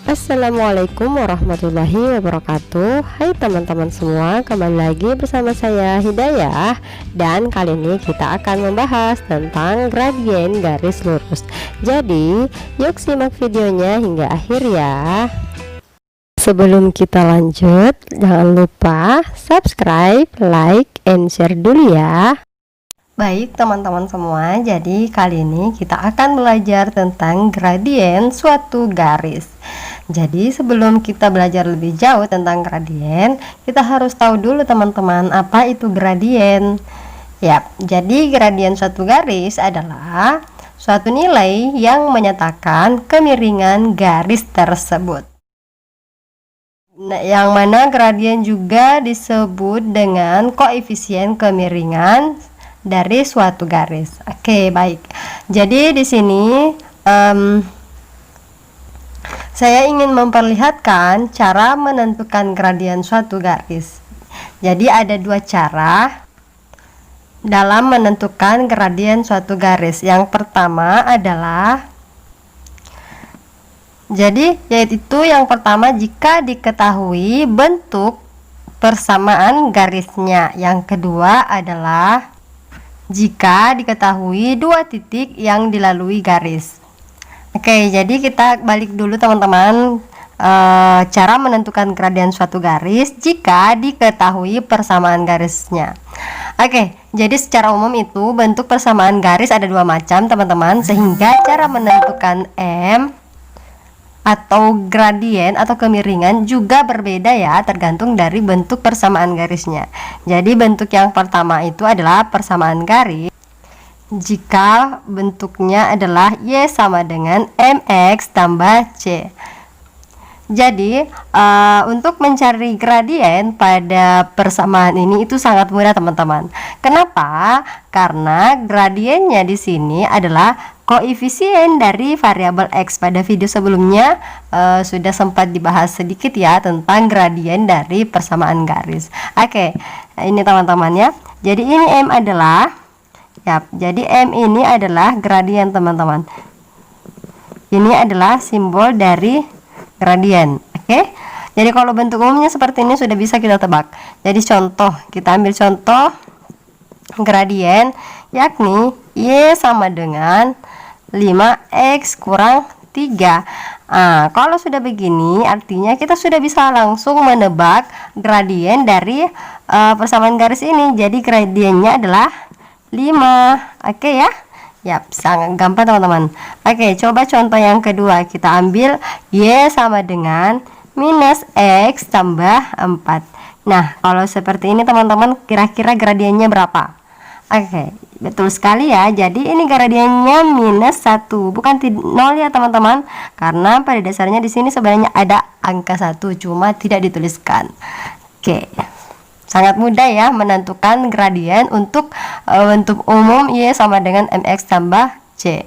Assalamualaikum warahmatullahi wabarakatuh. Hai teman-teman semua, kembali lagi bersama saya Hidayah. Dan kali ini kita akan membahas tentang gradien garis lurus. Jadi yuk simak videonya hingga akhir ya. Sebelum kita lanjut, jangan lupa subscribe, like, and share dulu ya. Baik teman-teman semua, jadi kali ini kita akan belajar tentang gradien suatu garis. Jadi sebelum kita belajar lebih jauh tentang gradien, kita harus tahu dulu teman-teman apa itu gradien. Ya, jadi gradien suatu garis adalah suatu nilai yang menyatakan kemiringan garis tersebut. Nah, yang mana gradien juga disebut dengan koefisien kemiringan dari suatu garis. Oke, baik. Jadi di sini saya ingin memperlihatkan cara menentukan gradien suatu garis. Jadi ada dua cara dalam menentukan gradien suatu garis. Yang pertama adalah yaitu yang pertama jika diketahui bentuk persamaan garisnya. Yang kedua adalah jika diketahui dua titik yang dilalui garis. Oke, jadi kita balik dulu teman-teman, cara menentukan gradien suatu garis jika diketahui persamaan garisnya. Oke, jadi secara umum itu bentuk persamaan garis ada dua macam teman-teman, sehingga cara menentukan M atau gradien atau kemiringan juga berbeda ya, tergantung dari bentuk persamaan garisnya. Jadi bentuk yang pertama itu adalah persamaan garis jika bentuknya adalah Y sama dengan MX tambah C. Jadi untuk mencari gradien pada persamaan ini itu sangat mudah teman-teman. Kenapa? Karena gradiennya di sini adalah koefisien dari variabel X. Pada video sebelumnya sudah sempat dibahas sedikit ya tentang gradien dari persamaan garis. Oke, ini teman-teman ya. Jadi ini M adalah jadi M ini adalah gradien teman-teman. Ini adalah simbol dari gradien. Oke. Jadi kalau bentuk umumnya seperti ini sudah bisa kita tebak. Jadi contoh, kita ambil contoh gradien yakni Y sama dengan 5X kurang 3. Kalau sudah begini artinya kita sudah bisa langsung menebak gradien dari persamaan garis ini. Jadi gradiennya adalah 5. Oke ya. Yap, sangat gampang teman-teman. Oke, coba contoh yang kedua. Kita ambil Y sama dengan minus X tambah 4. Nah, kalau seperti ini teman-teman, kira-kira gradiennya berapa? Oke, betul sekali ya. Jadi ini gradiennya minus 1, bukan 0 ya teman-teman. Karena pada dasarnya di sini sebenarnya ada angka 1, cuma tidak dituliskan. Oke. Sangat mudah ya menentukan gradien untuk bentuk umum Y sama dengan MX tambah C.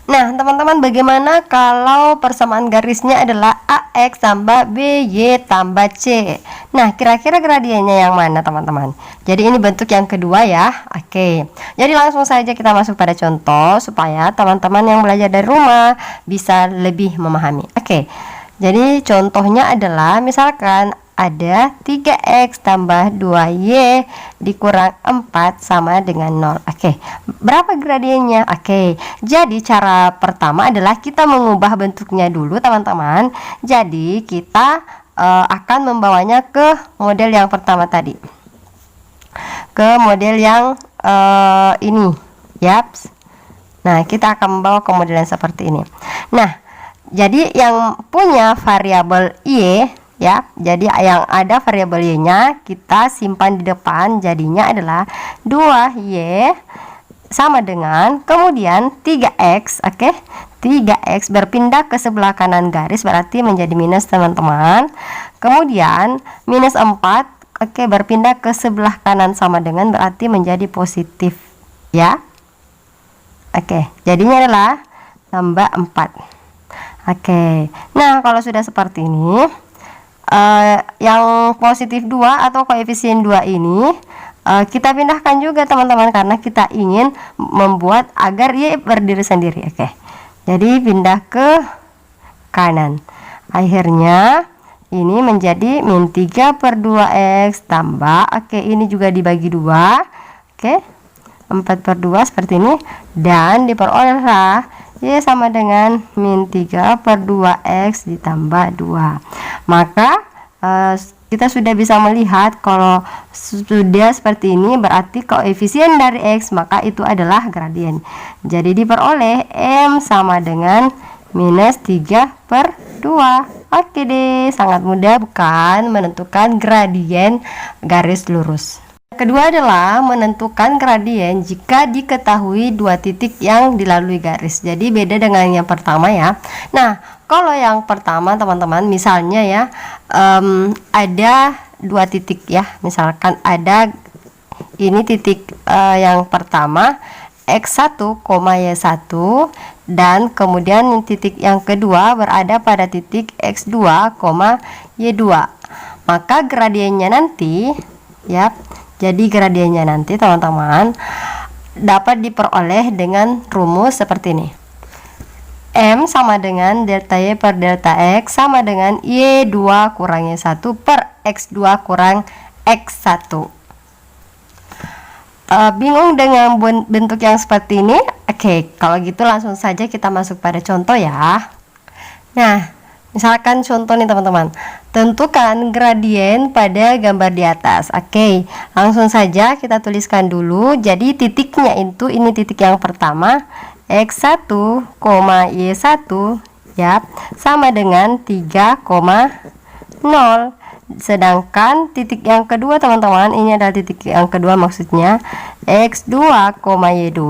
Nah teman-teman, bagaimana kalau persamaan garisnya adalah AX tambah BY tambah C? Nah kira-kira gradiennya yang mana teman-teman? Jadi ini bentuk yang kedua ya. Oke, jadi langsung saja kita masuk pada contoh supaya teman-teman yang belajar dari rumah bisa lebih memahami. Oke, jadi contohnya adalah misalkan ada 3X tambah 2Y dikurang 4 sama dengan 0. Oke, berapa gradiennya? Oke, jadi cara pertama adalah kita mengubah bentuknya dulu teman-teman. Jadi kita akan membawanya ke model yang pertama tadi, ke model yang ini. Yaps. Nah, kita akan membawa ke model yang seperti ini. Nah, jadi yang punya variabel Y ya, jadi yang ada variabel Y-nya kita simpan di depan, jadinya adalah 2Y sama dengan kemudian 3X. Oke, 3X berpindah ke sebelah kanan garis berarti menjadi minus teman-teman. Kemudian minus 4, oke, berpindah ke sebelah kanan sama dengan berarti menjadi positif ya. Oke, jadinya adalah tambah 4. Oke, nah kalau sudah seperti ini, yang positif 2 atau koefisien 2 ini kita pindahkan juga teman-teman, karena kita ingin membuat agar Y berdiri sendiri. Oke, jadi pindah ke kanan. Akhirnya ini menjadi min 3/2x tambah, oke, ini juga dibagi 2, oke, 4/2 seperti ini, dan diperolehlah Y sama dengan min 3/2x ditambah 2. Maka kita sudah bisa melihat kalau sudah seperti ini berarti koefisien dari X, maka itu adalah gradien. Jadi diperoleh M sama dengan minus 3/2. Oke deh, sangat mudah bukan menentukan gradien garis lurus. Kedua adalah menentukan gradien jika diketahui dua titik yang dilalui garis. Jadi beda dengan yang pertama ya. Nah, kalau yang pertama teman-teman, misalnya ya, ada dua titik ya. Misalkan ada ini titik yang pertama X1, Y1, dan kemudian titik yang kedua berada pada titik X2, Y2. Maka gradiennya nanti ya, jadi gradiennya nanti teman-teman dapat diperoleh dengan rumus seperti ini. M sama dengan delta Y per delta X sama dengan Y2 kurang Y1 per X2 kurang X1. Bingung dengan bentuk yang seperti ini? Oke, kalau gitu langsung saja kita masuk pada contoh ya. Nah, misalkan contoh nih teman-teman, tentukan gradien pada gambar di atas. Oke, langsung saja kita tuliskan dulu. Jadi titiknya itu, ini titik yang pertama X1, Y1 ya, sama dengan 3,0. Sedangkan titik yang kedua teman-teman, ini adalah titik yang kedua, maksudnya X2, Y2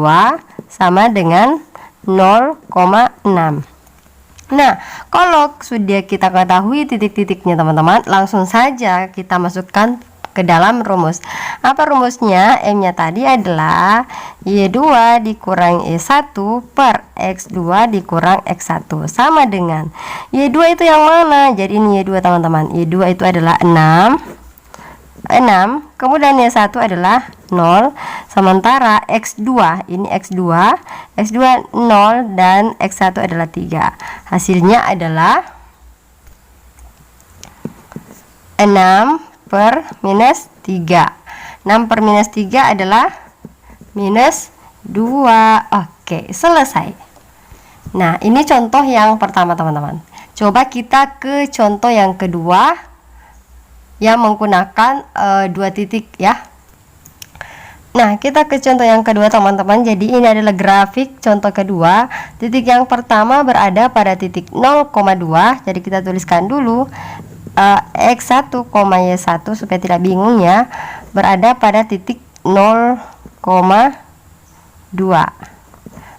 sama dengan 0,6. Nah, kalau sudah kita ketahui titik-titiknya teman-teman, langsung saja kita masukkan ke dalam rumus. Apa rumusnya? M-nya tadi adalah Y2 dikurang Y1 per X2 dikurang X1 sama dengan Y2 itu yang mana? Jadi ini Y2 teman-teman. Y2 itu adalah 6, kemudian Y1 adalah 0, sementara X2, ini X2 0 dan X1 adalah 3. Hasilnya adalah 6 per minus 3. 6 per minus 3 adalah minus 2. Oke, selesai. Nah, ini contoh yang pertama teman-teman. Coba kita ke contoh yang kedua yang menggunakan dua titik ya. Nah, kita ke contoh yang kedua teman-teman. Jadi ini adalah grafik contoh kedua. Titik yang pertama berada pada titik 0,2. Jadi kita tuliskan dulu X1, Y1 supaya tidak bingung ya, berada pada titik 0,2.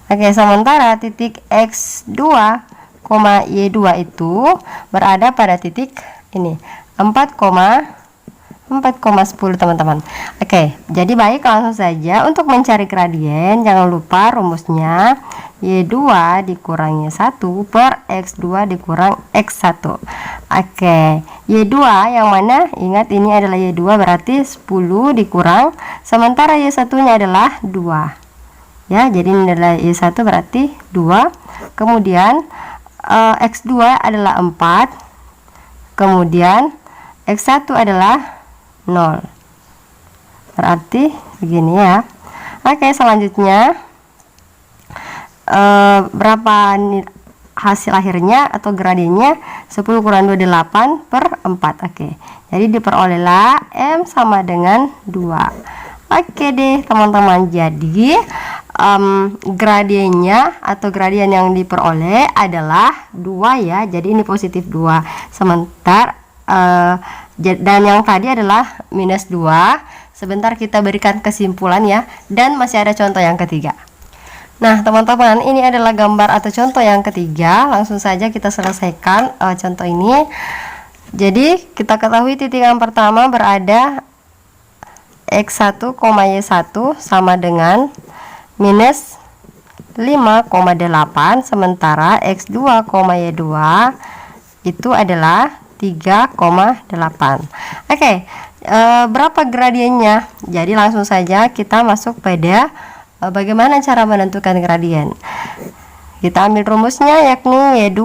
Oke, sementara titik X2, Y2 itu berada pada titik ini 4,10 teman-teman. Oke, jadi baik, langsung saja untuk mencari gradien jangan lupa rumusnya Y2 dikurang Y1 per X2 dikurang X1. Oke, Y2 yang mana? Ingat ini adalah Y2 berarti 10 dikurang, sementara Y1 nya adalah 2 ya, jadi ini adalah Y1 berarti 2, kemudian X2 adalah 4, kemudian X1 adalah 0, berarti begini ya. Oke, selanjutnya berapa hasil akhirnya atau gradiennya? 10 kurang 2 8 per 4. Oke, jadi diperolehlah M sama dengan 2. Oke deh teman-teman, jadi gradiennya atau gradien yang diperoleh adalah 2 ya, jadi ini positif 2, sementara dan yang tadi adalah minus 2. Sebentar kita berikan kesimpulan ya, dan masih ada contoh yang ketiga. Nah teman-teman, ini adalah gambar atau contoh yang ketiga. Langsung saja kita selesaikan contoh ini. Jadi kita ketahui titik yang pertama berada X1, Y1 sama dengan minus 5,8, sementara X2, Y2 itu adalah 3,8. Oke, berapa gradiennya? Jadi langsung saja kita masuk pada bagaimana cara menentukan gradien. Kita ambil rumusnya, yakni Y2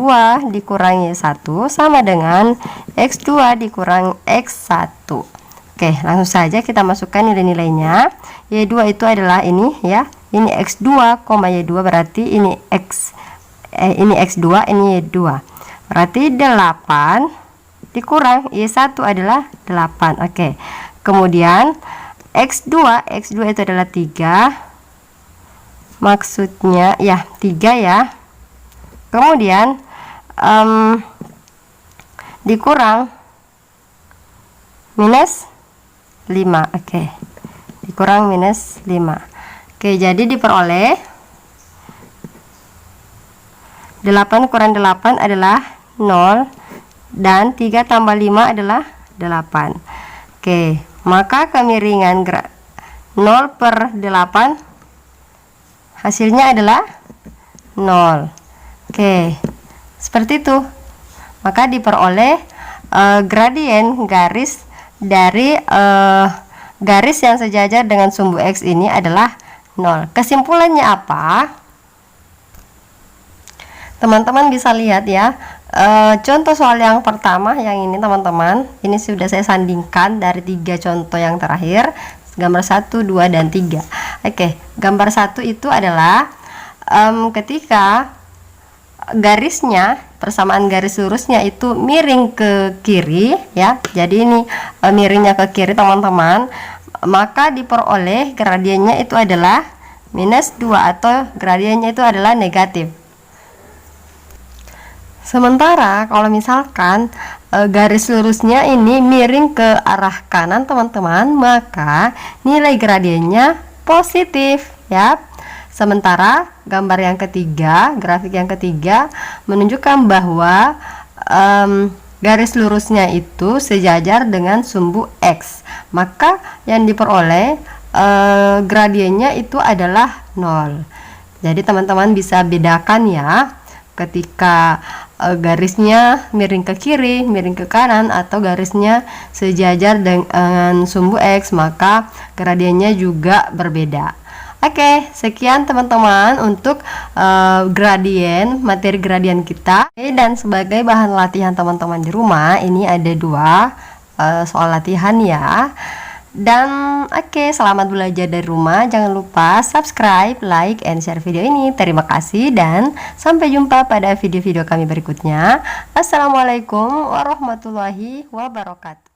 dikurangi Y1 sama dengan X2 dikurang X1. Oke, langsung saja kita masukkan nilai-nilainya. Y2 itu adalah ini ya. Ini X2, Y2 berarti ini ini X2, ini Y2. Berarti 8 dikurang Y1 adalah 8. Oke. Kemudian X2 itu adalah 3. Maksudnya ya 3 ya. Kemudian dikurang minus 5. Oke. Dikurang minus 5. Oke, jadi diperoleh 8 kurang 8 adalah 0 dan 3 tambah 5 adalah 8. Oke, maka kemiringan 0 per 8 hasilnya adalah 0. Oke, seperti itu. Maka diperoleh gradien garis dari garis yang sejajar dengan sumbu X ini adalah 0. Kesimpulannya apa? Teman-teman bisa lihat ya, contoh soal yang pertama yang ini teman-teman, ini sudah saya sandingkan dari 3 contoh yang terakhir, gambar 1, 2, dan 3. Oke, gambar 1 itu adalah ketika garisnya, persamaan garis lurusnya itu miring ke kiri ya. Jadi ini miringnya ke kiri teman-teman, maka diperoleh gradiennya itu adalah minus 2 atau gradiennya itu adalah negatif. Sementara kalau misalkan garis lurusnya ini miring ke arah kanan teman-teman, maka nilai gradiennya positif ya. Sementara gambar yang ketiga, grafik yang ketiga menunjukkan bahwa garis lurusnya itu sejajar dengan sumbu X, maka yang diperoleh gradiennya itu adalah 0. Jadi teman-teman bisa bedakan ya, ketika garisnya miring ke kiri, miring ke kanan, atau garisnya sejajar dengan sumbu X, maka gradiennya juga berbeda. Oke, sekian teman-teman untuk gradien, materi gradien kita. Dan sebagai bahan latihan teman-teman di rumah, ini ada 2 soal latihan ya. Dan oke, selamat belajar dari rumah. Jangan lupa subscribe, like, and share video ini. Terima kasih dan sampai jumpa pada video-video kami berikutnya. Assalamualaikum warahmatullahi wabarakatuh.